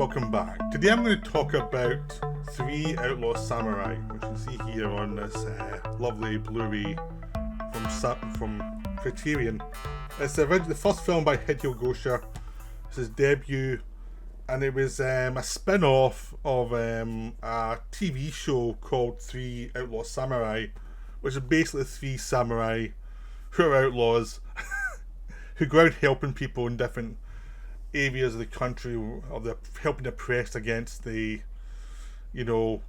welcome back. Today I'm going to talk about 3 Outlaw Samurai, which you can see here on this lovely Blu-ray from Criterion. It's the first film by Hideo Gosha. It's his debut, and it was a spin-off of a TV show called 3 Outlaw Samurai, which is basically 3 samurai who are outlaws who go out helping people in different areas of the country, or they're helping the oppressed against the, evil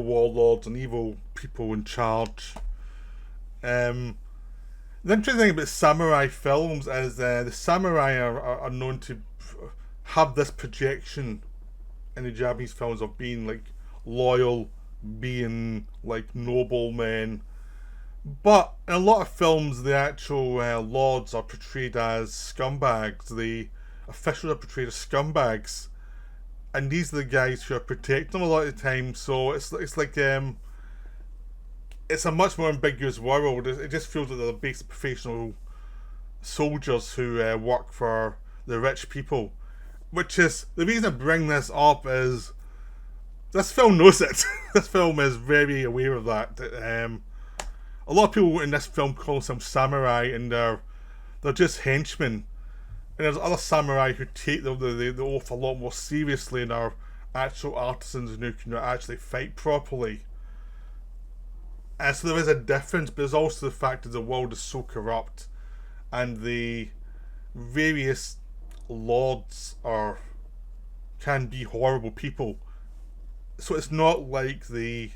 warlords and evil people in charge. The interesting thing about samurai films is the samurai are known to have this projection in the Japanese films of being like loyal, being like noble men. But in a lot of films, the actual lords are portrayed as scumbags. The officials are portrayed as scumbags, and these are the guys who are protecting them a lot of the time. So it's like it's a much more ambiguous world. It just feels like they're basic professional soldiers who work for the rich people. Which is the reason I bring this up is this film knows it. This film is very aware of that. A lot of people in this film call themselves samurai, and they're just henchmen. And there's other samurai who take the oath a lot more seriously and are actual artisans who can actually fight properly. And so there is a difference, but there's also the fact that the world is so corrupt, and the various lords can be horrible people. So it's not like the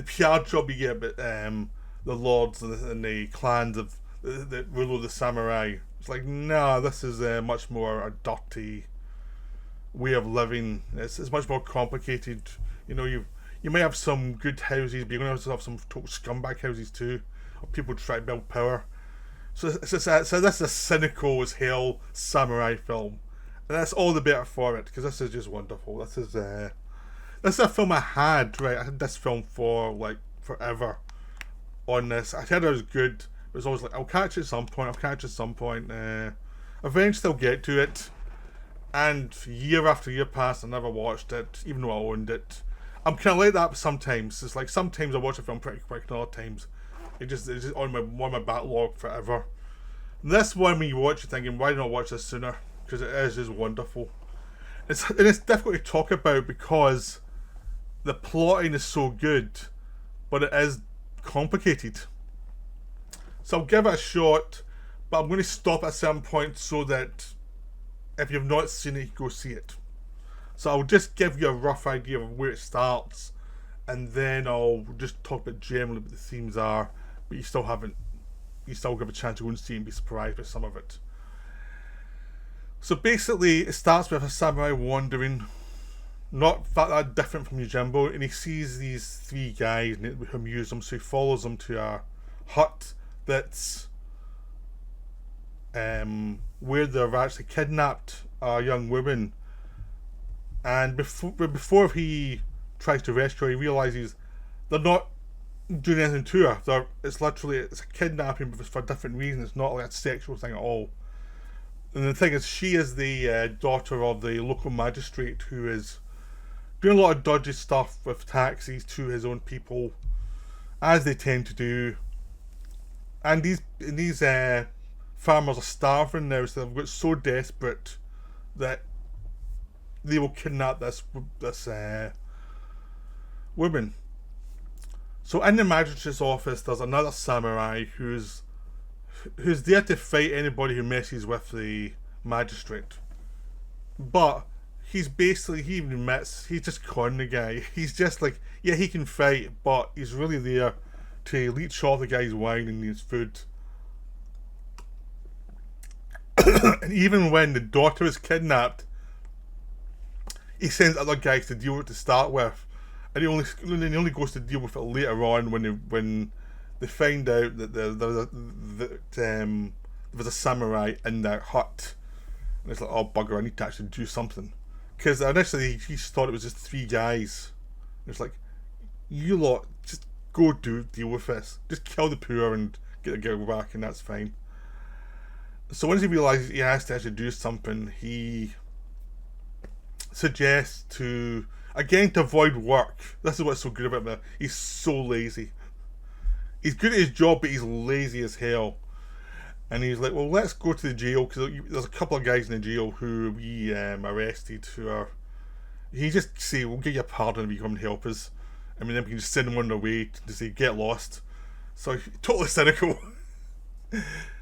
PR job you get about the lords and the clans of the rule of the samurai. It's like, nah, this is much more a dirty way of living. It's much more complicated. You may have some good houses, but you're going to have some total scumbag houses too, or people try to build power. So this is a cynical as hell samurai film, and that's all the better for it, because this is just wonderful. This is a film I had this film for like forever. On this, I heard it was good. It was always like, I'll catch it at some point. Eventually I'll get to it. And year after year passed, I never watched it, even though I owned it. I'm kind of like that sometimes. It's like sometimes I watch a film pretty quick, and other times it's just on my backlog forever. This one, when you watch, you're thinking, why did I not watch this sooner? Because it is just wonderful. It's difficult to talk about because the plotting is so good, but it is complicated. So I'll give it a shot, but I'm going to stop at some point so that if you've not seen it, you can go see it. So I'll just give you a rough idea of where it starts, and then I'll just talk about generally what the themes are, but you still give a chance to go and see it and be surprised by some of it. So basically it starts with a samurai wandering, not that different from Yojimbo, and he sees these 3 guys who amuse him, so he follows them to a hut that's where they've actually kidnapped a young woman, and before he tries to rescue her, he realises they're not doing anything to her. It's a kidnapping, but it's for a different reason. It's not like a sexual thing at all. And the thing is, she is the daughter of the local magistrate who is doing a lot of dodgy stuff with taxes to his own people, as they tend to do. And these farmers are starving now, so they've got so desperate that they will kidnap this woman. So in the magistrate's office, there's another samurai who's there to fight anybody who messes with the magistrate. But he even admits he's just conning the guy. He's just like, yeah, he can fight, but he's really there to leech off the guy's wine and his food. And even when the daughter is kidnapped, he sends other guys to deal with it to start with, and he only goes to deal with it later on when they find out that there was a samurai in their hut, and it's like, oh bugger, I need to actually do something. Because initially he thought it was just 3 guys. It's like, you lot, just go deal with this. Just kill the poor and get the girl back, and that's fine. So once he realizes he has to actually do something, he suggests to avoid work. This is what's so good about him. He's so lazy. He's good at his job, but he's lazy as hell. And he's like, well, let's go to the jail, because there's a couple of guys in the jail who we arrested who are. He just say, we'll give you a pardon if you come and help us. I mean, then we can just send them on their way to say, get lost. So, totally cynical.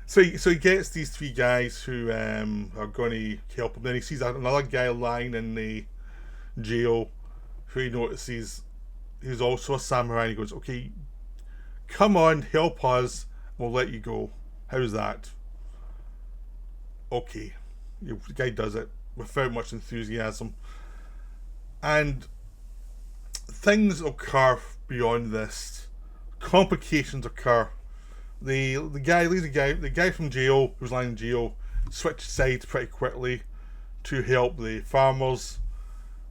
So he gets these three guys who are going to help him. Then he sees another guy lying in the jail who he notices who's also a samurai. And he goes, okay, come on, help us. We'll let you go. How's that? Okay. The guy does it without much enthusiasm. And things occur beyond this. Complications occur. The guy from jail who's lying in jail switched sides pretty quickly to help the farmers.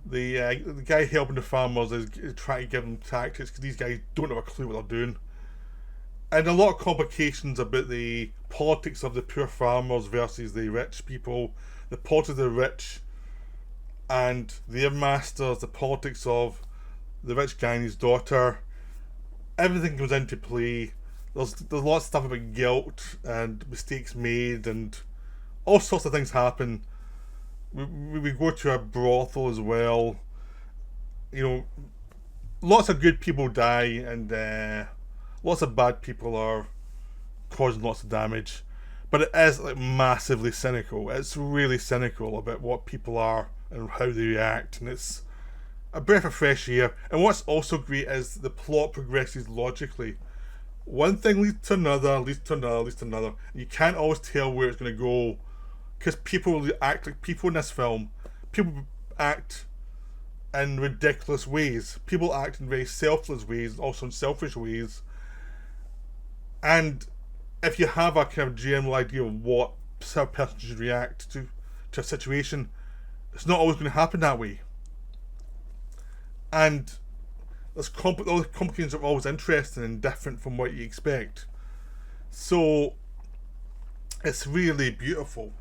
The guy helping the farmers is trying to give them tactics because these guys don't have a clue what they're doing. And a lot of complications about the politics of the poor farmers versus the rich people, the politics of the rich and their masters, the politics of the rich guy and his daughter. Everything comes into play. There's lots of stuff about guilt and mistakes made, and all sorts of things happen. We go to a brothel as well. You know, lots of good people die, and lots of bad people are causing lots of damage. But it is like massively cynical. It's really cynical about what people are and how they react, and it's a breath of fresh air. And what's also great is the plot progresses logically. One thing leads to another, leads to another, leads to another. And you can't always tell where it's going to go, because people act like people in this film. People act in ridiculous ways. People act in very selfless ways, also in selfish ways. And if you have a kind of general idea of what a person should react to a situation, it's not always going to happen that way. And those complications are always interesting and different from what you expect. So it's really beautiful.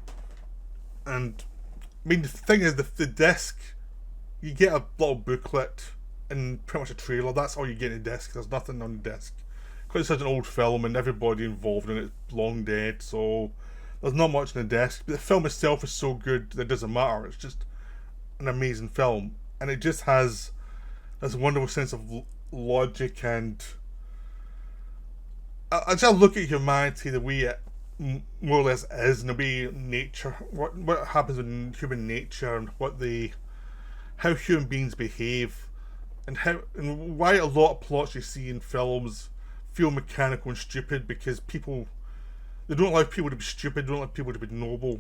And I mean, the thing is, the disc, you get a little booklet and pretty much a trailer. That's all you get in the disc. There's nothing on the disc. Because it's such an old film and everybody involved in it is long dead, so there's not much in the disc. But the film itself is so good that it doesn't matter. It's just an amazing film. And it just has this wonderful sense of logic, and I just look at humanity the way it more or less is, and the way nature, what happens in human nature, and how human beings behave, and why a lot of plots you see in films feel mechanical and stupid, because they don't allow people to be stupid, they don't allow people to be noble,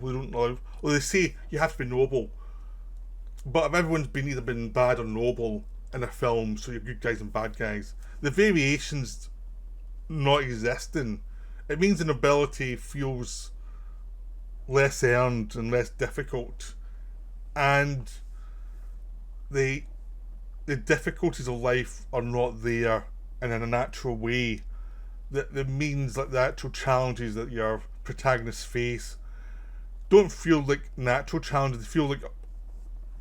they say you have to be noble. But if everyone's either been bad or noble in a film, so you're good guys and bad guys, the variations not existing, it means the nobility feels less earned and less difficult, and the difficulties of life are not there in a natural way. That means like the actual challenges that your protagonists face don't feel like natural challenges. They feel like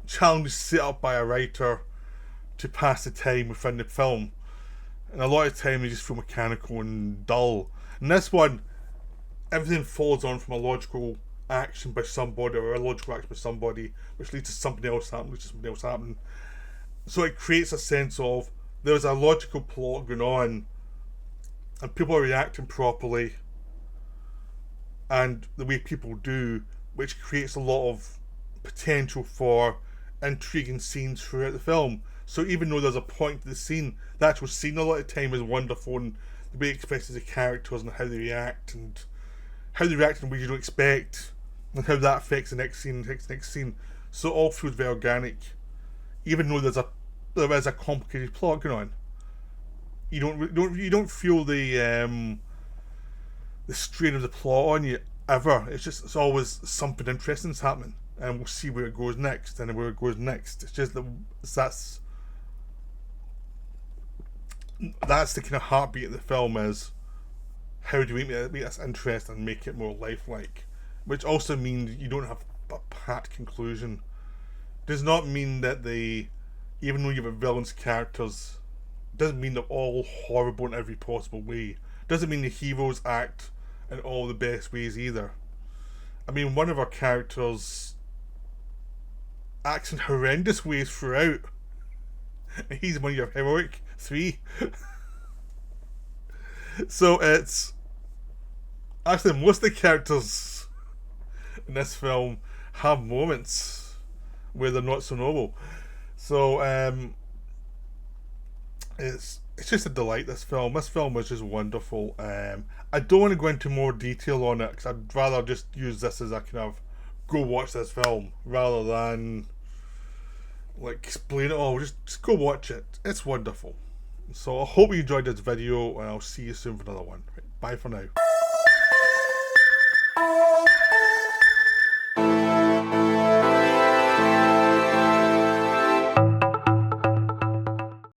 challenges set up by a writer to pass the time within the film, and a lot of time they just feel mechanical and dull. And this one, everything falls on from a logical action by somebody, or a logical action by somebody, which leads to something else happening, so it creates a sense of there's a logical plot going on and people are reacting properly and the way people do, which creates a lot of potential for intriguing scenes throughout the film. So even though there's a point to the scene, the actual scene a lot of time is wonderful, and the way it expresses the characters and how they react in ways you don't expect, and how that affects the next scene. So it all feels very organic, even though there is a complicated plot going on. You don't feel the strain of the plot on you ever. It's always something interesting's happening, and we'll see where it goes next, and where it goes next. It's just that's the kind of heartbeat of the film, is how do we make this interesting and make it more lifelike. which also means you don't have a pat conclusion. Does not mean that they, even though you have villains characters, doesn't mean they're all horrible in every possible way. Doesn't mean the heroes act in all the best ways either. I mean, one of our characters acts in horrendous ways throughout. And he's one of your heroic three. So it's actually most of the characters in this film have moments where they're not so noble. So it's just a delight. This film was just wonderful. I don't want to go into more detail on it because I'd rather just use this as a kind of go watch this film rather than like explain it all. Just go watch it. It's wonderful. So I hope you enjoyed this video, and I'll see you soon for another one. Bye for now.